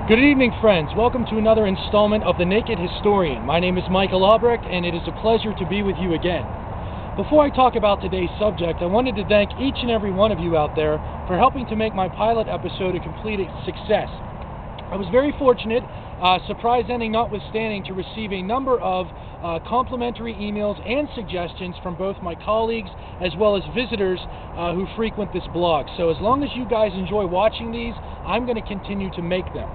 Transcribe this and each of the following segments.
Good evening, friends. Welcome to another installment of The Naked Historian. My name is Michael Albrecht, and it is a pleasure to be with you again. Before I talk about today's subject, I wanted to thank each and every one of you out there for helping to make my pilot episode a complete success. I was very fortunate, surprise ending notwithstanding, to receive a number of complimentary emails and suggestions from both my colleagues as well as visitors who frequent this blog. So as long as you guys enjoy watching these, I'm going to continue to make them.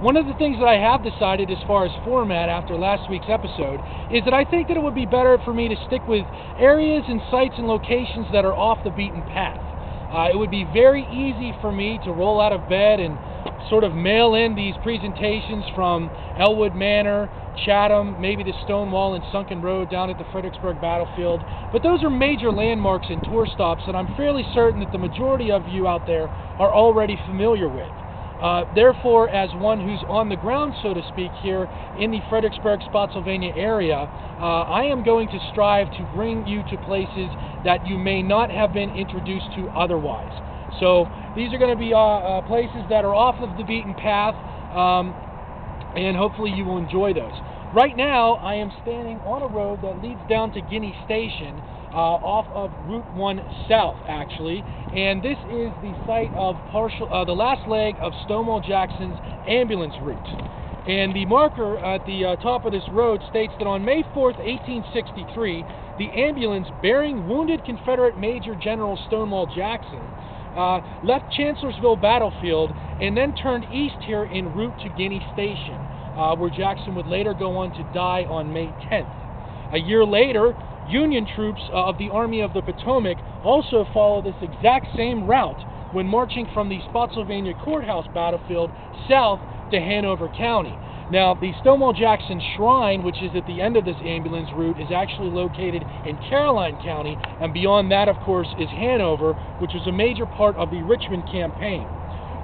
One of the things that I have decided as far as format after last week's episode is that I think that it would be better for me to stick with areas and sites and locations that are off the beaten path. It would be very easy for me to roll out of bed and sort of mail in these presentations from Elwood Manor, Chatham, maybe the Stonewall and Sunken Road down at the Fredericksburg Battlefield, but those are major landmarks and tour stops that I'm fairly certain that the majority of you out there are already familiar with. Therefore, as one who's on the ground, so to speak, here in the Fredericksburg, Spotsylvania area, I am going to strive to bring you to places that you may not have been introduced to otherwise. So these are going to be places that are off of the beaten path, and hopefully you will enjoy those. Right now, I am standing on a road that leads down to Guinea Station, off of Route 1 South, actually, and this is the site of the last leg of Stonewall Jackson's ambulance route. And the marker at the top of this road states that on May 4th, 1863, the ambulance bearing wounded Confederate Major General Stonewall Jackson left Chancellorsville Battlefield and then turned east here en route to Guinea Station, where Jackson would later go on to die on May 10th. A year later, Union troops of the Army of the Potomac also follow this exact same route when marching from the Spotsylvania Courthouse Battlefield south to Hanover County. Now, the Stonewall Jackson Shrine, which is at the end of this ambulance route, is actually located in Caroline County, and beyond that, of course, is Hanover, which was a major part of the Richmond campaign.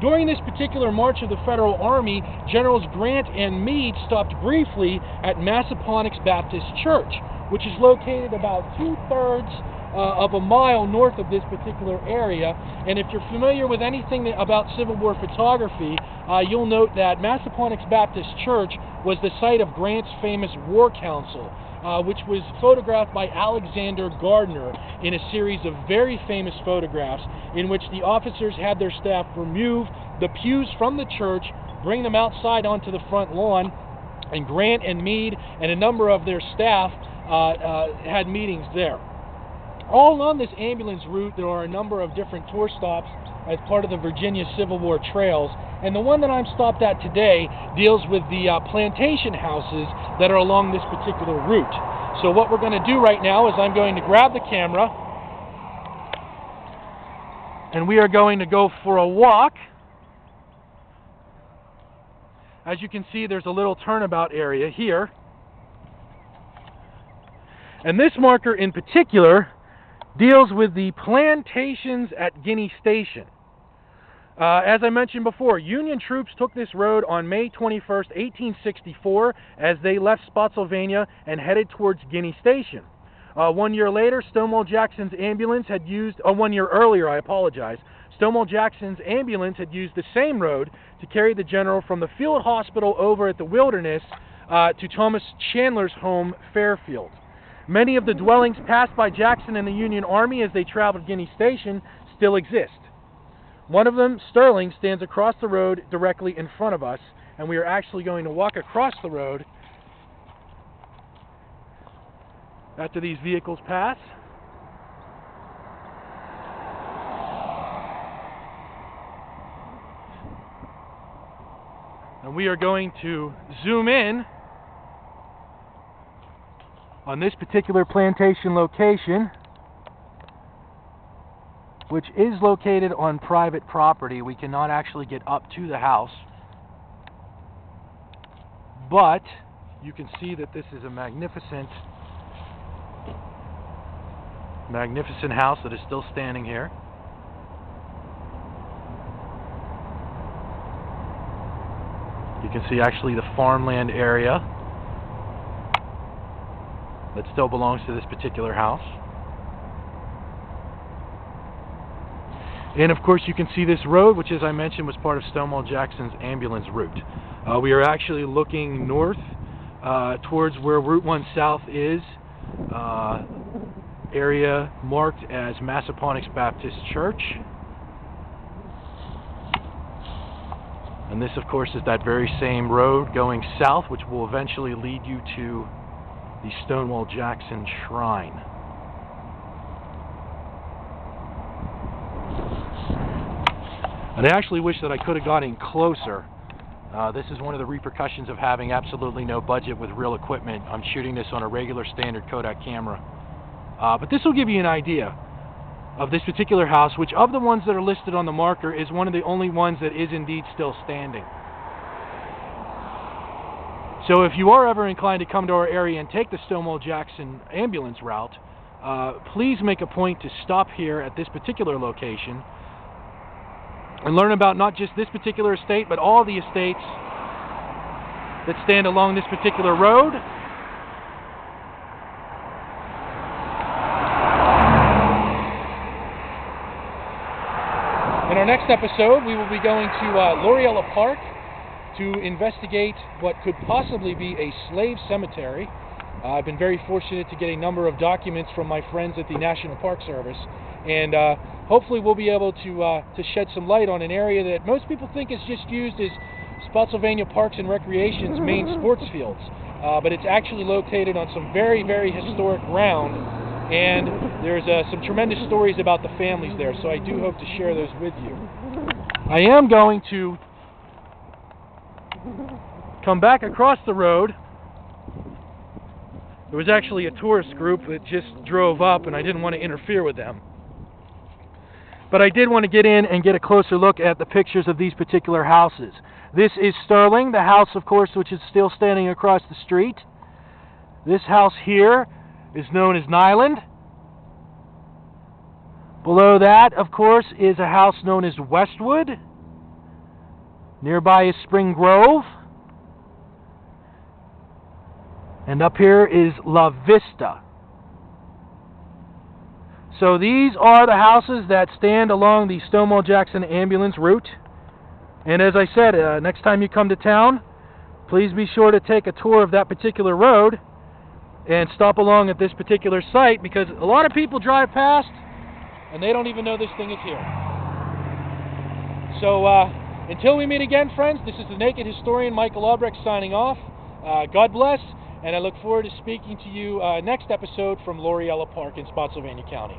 During this particular march of the Federal Army, Generals Grant and Meade stopped briefly at Massaponax Baptist Church, which is located about 2/3 of a mile north of this particular area. And if you're familiar with anything about Civil War photography, you'll note that Massaponax Baptist Church was the site of Grant's famous War Council, which was photographed by Alexander Gardner in a series of very famous photographs in which the officers had their staff remove the pews from the church, bring them outside onto the front lawn, and Grant and Meade and a number of their staff had meetings there. All along this ambulance route, there are a number of different tour stops as part of the Virginia Civil War trails, and the one that I'm stopped at today deals with the plantation houses that are along this particular route. So what we're going to do right now is I'm going to grab the camera, and we are going to go for a walk. As you can see, there's a little turnabout area here. And this marker in particular deals with the plantations at Guinea Station. As I mentioned before, Union troops took this road on May 21st, 1864, as they left Spotsylvania and headed towards Guinea Station. 1 year later, Stonewall Jackson's ambulance had used, 1 year earlier, I apologize, Stonewall Jackson's ambulance had used the same road to carry the general from the field hospital over at the Wilderness to Thomas Chandler's home, Fairfield. Many of the dwellings passed by Jackson and the Union Army as they traveled Guinea Station still exist. One of them, Sterling, stands across the road directly in front of us, and we are actually going to walk across the road after these vehicles pass. And we are going to zoom in on this particular plantation location, which is located on private property. We cannot actually get up to the house, but you can see that this is a magnificent house that is still standing here. You can see actually the farmland area that still belongs to this particular house. And of course you can see this road, which as I mentioned was part of Stonewall Jackson's ambulance route. We are actually looking north towards where Route 1 South is, area marked as Massaponax Baptist Church. And this of course is that very same road going south, which will eventually lead you to the Stonewall Jackson Shrine. And I actually wish that I could have gotten closer. This is one of the repercussions of having absolutely no budget with real equipment. I'm shooting this on a regular standard Kodak camera. But this will give you an idea of this particular house, which of the ones that are listed on the marker is one of the only ones that is indeed still standing. So if you are ever inclined to come to our area and take the Stonewall Jackson ambulance route, please make a point to stop here at this particular location and learn about not just this particular estate, but all the estates that stand along this particular road. In our next episode, we will be going to Lauriella Park to investigate what could possibly be a slave cemetery. I've been very fortunate to get a number of documents from my friends at the National Park Service, and hopefully we'll be able to shed some light on an area that most people think is just used as Spotsylvania Parks and Recreation's main sports fields, but it's actually located on some very, very historic ground, and there's some tremendous stories about the families there, so I do hope to share those with you. I am going to come back across the road. There was actually a tourist group that just drove up, and I didn't want to interfere with them. But I did want to get in and get a closer look at the pictures of these particular houses. This is Sterling, the house, of course, which is still standing across the street. This house here is known as Nyland. Below that, of course, is a house known as Westwood. Nearby is Spring Grove. And up here is La Vista. So these are the houses that stand along the Stonewall Jackson ambulance route. And as I said, next time you come to town, please be sure to take a tour of that particular road and stop along at this particular site, because a lot of people drive past and they don't even know this thing is here. So until we meet again, friends, this is the Naked Historian Michael Albrecht signing off. God bless, and I look forward to speaking to you next episode from Lauriella Park in Spotsylvania County.